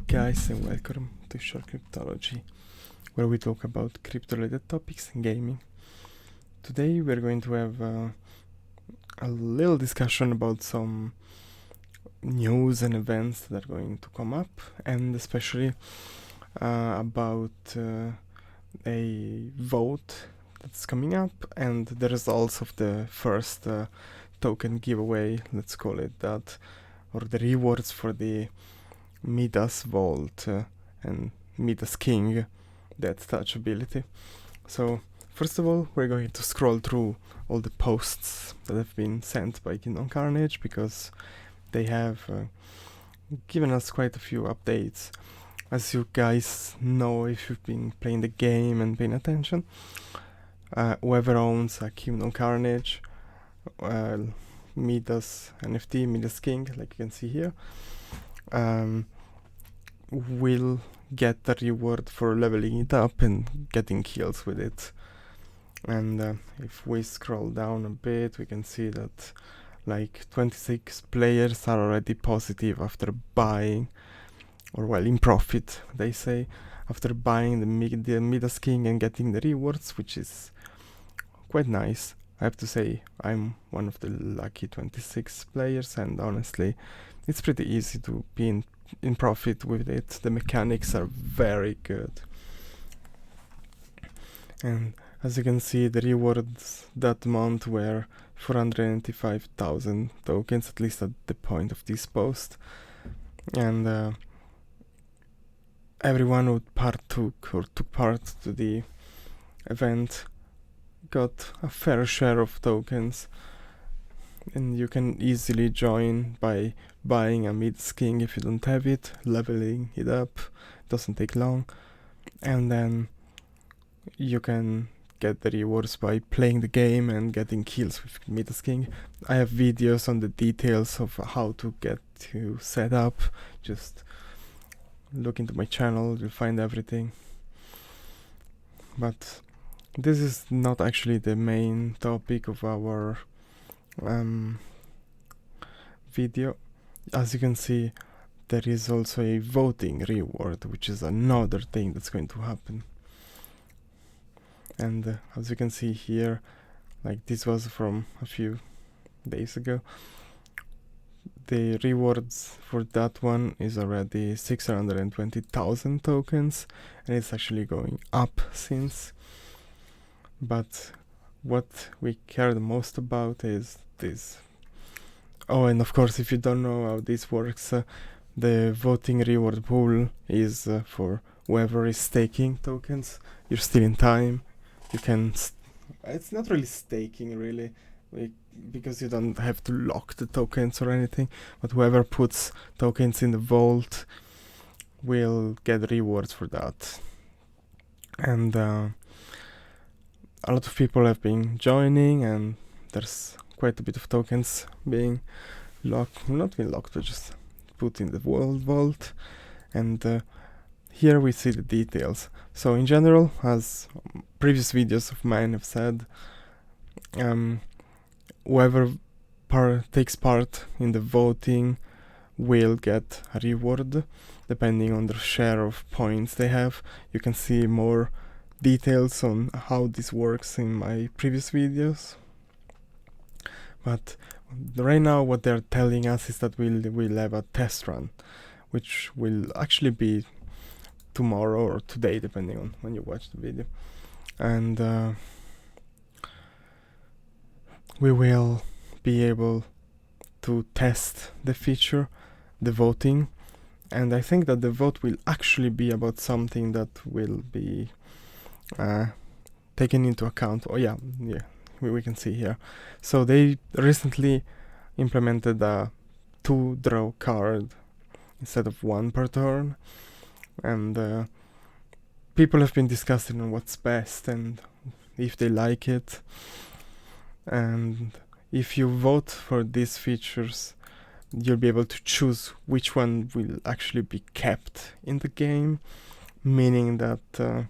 guys, and welcome to ShortCryptology, where we talk about crypto-related topics in gaming. Today we're going to have a little discussion about some news and events that are going to come up, and especially about a vote that's coming up and the results of the first token giveaway, let's call it that, or the rewards for the Midas Vault and Midas King, that touch ability. So first of all, we're going to scroll through all the posts that have been sent by Karnage, because they have given us quite a few updates. As you guys know, if you've been playing the game and paying attention, whoever owns a Karnage, Midas NFT, Midas King, like you can see here, will get the reward for leveling it up and getting kills with it. And if we scroll down a bit, we can see that like 26 players are already positive after buying, or well, in profit, they say, after buying the Midas King and getting the rewards, which is quite nice. I have to say, I'm one of the lucky 26 players, and honestly, it's pretty easy to be in profit with it. The mechanics are very good. And as you can see, the rewards that month were 495,000 tokens, at least at the point of this post. And everyone who took part to the event got a fair share of tokens, and you can easily join by buying a Midas King if you don't have it, leveling it up, doesn't take long, and then you can get the rewards by playing the game and getting kills with Midas King. I have videos on the details of how to get to set up. Just look into my channel, you'll find everything. But this is not actually the main topic of our video. As you can see, there is also a voting reward, which is another thing that's going to happen. And as you can see here, like this was from a few days ago, the rewards for that one is already 620,000 tokens, and it's actually going up since. But what we care the most about is this. Oh, and of course, if you don't know how this works, the voting reward pool is for whoever is staking tokens. You're still in time. You can it's not really staking really, because you don't have to lock the tokens or anything, but whoever puts tokens in the vault will get rewards for that. And a lot of people have been joining, and there's quite a bit of tokens being locked, not being locked, but just put in the vault. And here we see the details. So in general, as previous videos of mine have said, whoever takes part in the voting will get a reward depending on the share of points they have. You can see more details on how this works in my previous videos. But right now what they're telling us is that we'll have a test run, which will actually be tomorrow or today, depending on when you watch the video. And we will be able to test the feature, the voting, and I think that the vote will actually be about something that will be taken into account. Oh yeah, we can see here. So they recently implemented a 2-draw card instead of 1 per turn, and people have been discussing on what's best and if they like it. And if you vote for these features, you'll be able to choose which one will actually be kept in the game, meaning that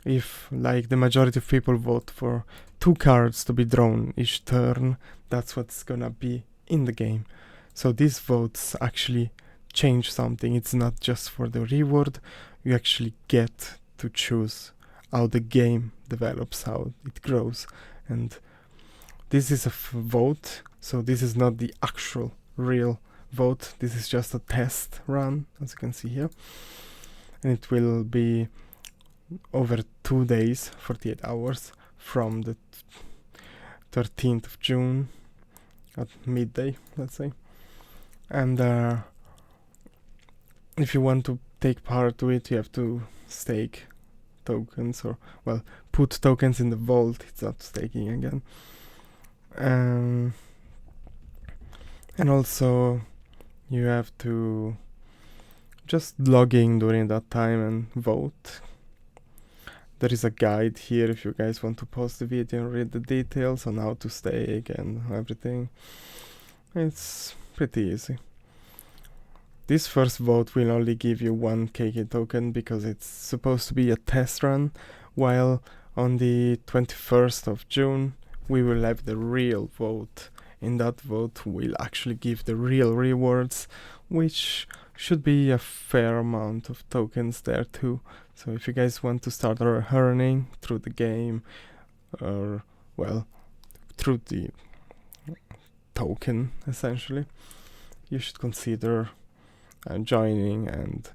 if like the majority of people vote for 2 cards to be drawn each turn, that's what's gonna be in the game. So these votes actually change something. It's not just for the reward. You actually get to choose how the game develops, how it grows. And this is a vote, so this is not the actual real vote. This is just a test run, as you can see here. And it will be over 2 days, 48 hours, from the 13th of June at midday, let's say. And if you want to take part to it, you have to stake tokens, or well, put tokens in the vault. It's not staking again. And also you have to just log in during that time and vote. There is a guide here if you guys want to pause the video and read the details on how to stake and everything. It's pretty easy. This first vote will only give you 1 KK token because it's supposed to be a test run, while on the 21st of June we will have the real vote. In that vote we'll actually give the real rewards, which should be a fair amount of tokens there too. So if you guys want to start earning through the game, or well, through the token essentially, you should consider joining and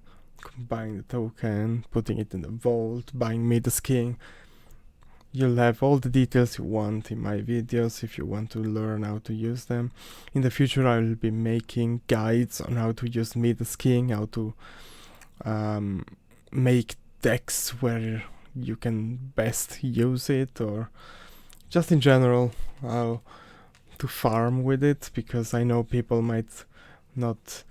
buying the token, putting it in the vault, buying Midas King. You'll have all the details you want in my videos if you want to learn how to use them. In the future I will be making guides on how to use Midas King, how to make decks where you can best use it, or just in general how to farm with it, because I know people might not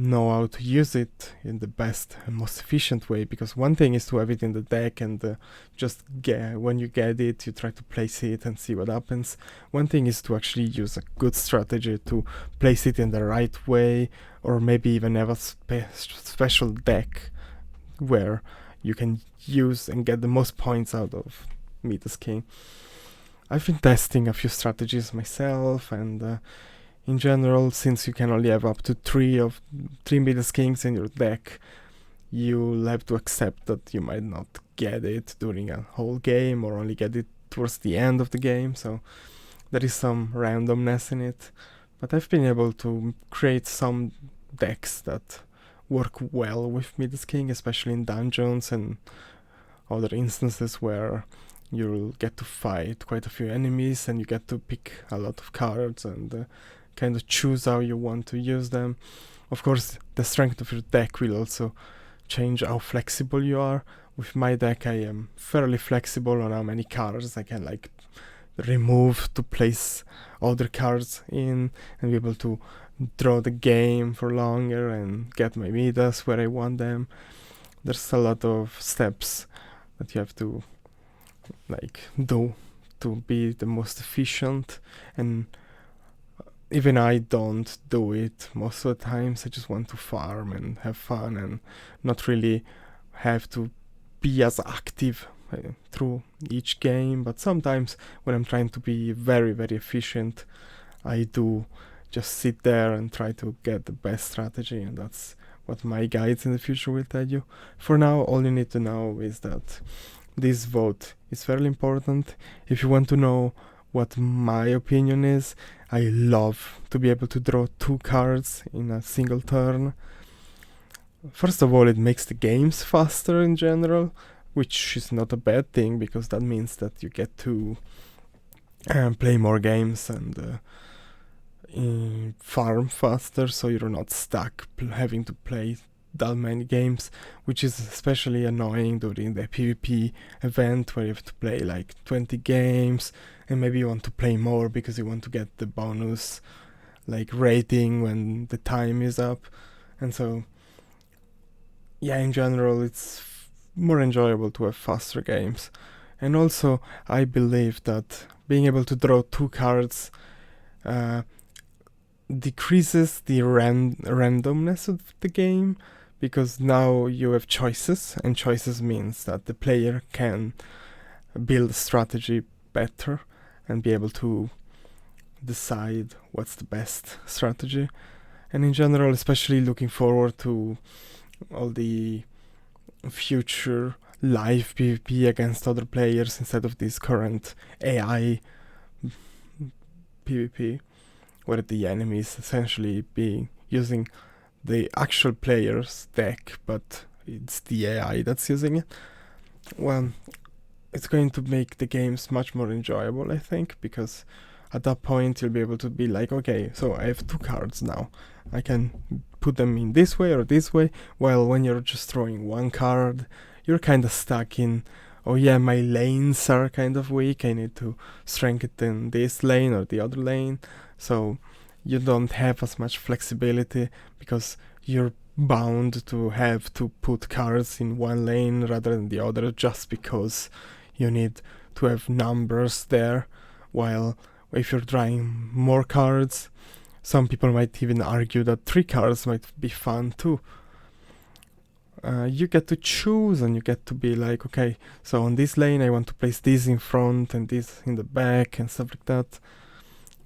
know how to use it in the best and most efficient way, because one thing is to have it in the deck and just when you get it you try to place it and see what happens. One thing is to actually use a good strategy to place it in the right way, or maybe even have a special deck where you can use and get the most points out of Midas King. I've been testing a few strategies myself, and in general, since you can only have up to 3 Midas Kings in your deck, you'll have to accept that you might not get it during a whole game, or only get it towards the end of the game, so there is some randomness in it. But I've been able to create some decks that work well with Midas King, especially in dungeons and other instances where you'll get to fight quite a few enemies and you get to pick a lot of cards and kind of choose how you want to use them. Of course, the strength of your deck will also change how flexible you are. With my deck, I am fairly flexible on how many cards I can like remove to place other cards in, and be able to draw the game for longer and get my Midas where I want them. There's a lot of steps that you have to like do to be the most efficient, and even I don't do it most of the times. I just want to farm and have fun and not really have to be as active through each game. But sometimes when I'm trying to be very, very efficient, I do just sit there and try to get the best strategy, and that's what my guides in the future will tell you. For now, all you need to know is that this vote is fairly important. If you want to know what my opinion is, I love to be able to draw 2 cards in a single turn. First of all, it makes the games faster in general, which is not a bad thing, because that means that you get to play more games and farm faster, so you're not stuck having to play that many games, which is especially annoying during the PvP event where you have to play like 20 games, and maybe you want to play more because you want to get the bonus like rating when the time is up. And so yeah, in general it's more enjoyable to have faster games. And also I believe that being able to draw 2 cards decreases the randomness of the game, because now you have choices, and choices means that the player can build a strategy better and be able to decide what's the best strategy. And in general, especially looking forward to all the future live PvP against other players instead of this current AI PvP, where the enemy is essentially being using the actual player's deck, but it's the AI that's using it. Well, it's going to make the games much more enjoyable, I think, because at that point you'll be able to be like, okay, so I have 2 cards now. I can put them in this way or this way, while when you're just throwing 1 card, you're kind of stuck in, oh yeah, my lanes are kind of weak, I need to strengthen this lane or the other lane, so you don't have as much flexibility because you're bound to have to put cards in one lane rather than the other just because you need to have numbers there, while if you're drawing more cards, some people might even argue that 3 cards might be fun too. You get to choose and you get to be like, okay, so on this lane I want to place this in front and this in the back and stuff like that.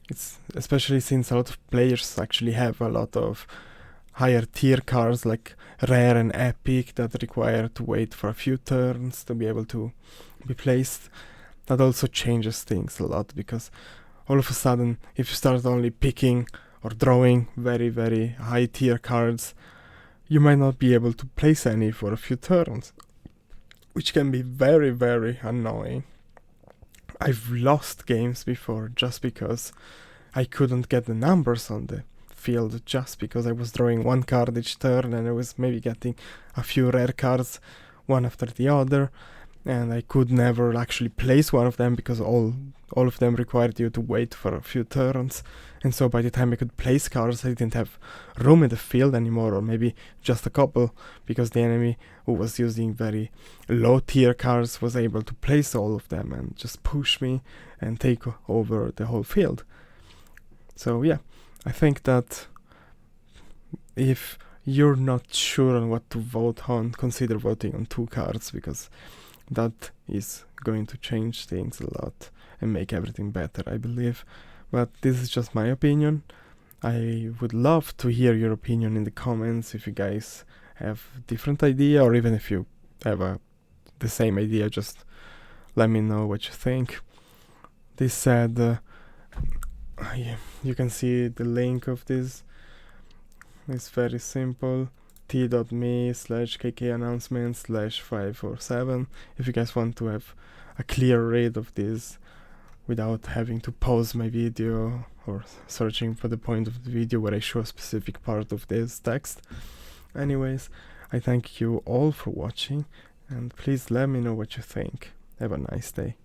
It's especially since a lot of players actually have a lot of higher tier cards like rare and epic that require to wait for a few turns to be able to be placed. That also changes things a lot, because all of a sudden if you start only picking or drawing very, very high tier cards, you might not be able to place any for a few turns, which can be very, very annoying. I've lost games before just because I couldn't get the numbers on the field, just because I was drawing 1 card each turn and I was maybe getting a few rare cards one after the other, and I could never actually place one of them because all of them required you to wait for a few turns. And so by the time I could place cards, I didn't have room in the field anymore, or maybe just a couple, because the enemy, who was using very low tier cards, was able to place all of them and just push me and take over the whole field. So yeah, I think that if you're not sure on what to vote on, consider voting on 2 cards, because that is going to change things a lot and make everything better, I believe. But this is just my opinion. I would love to hear your opinion in the comments if you guys have a different idea, or even if you have the same idea, just let me know what you think. This said, you can see the link of this. It's very simple, t.me/kkannouncement/547 if you guys want to have a clear read of this without having to pause my video or searching for the point of the video where I show a specific part of this text. Anyways, I thank you all for watching, and please let me know what you think. Have a nice day.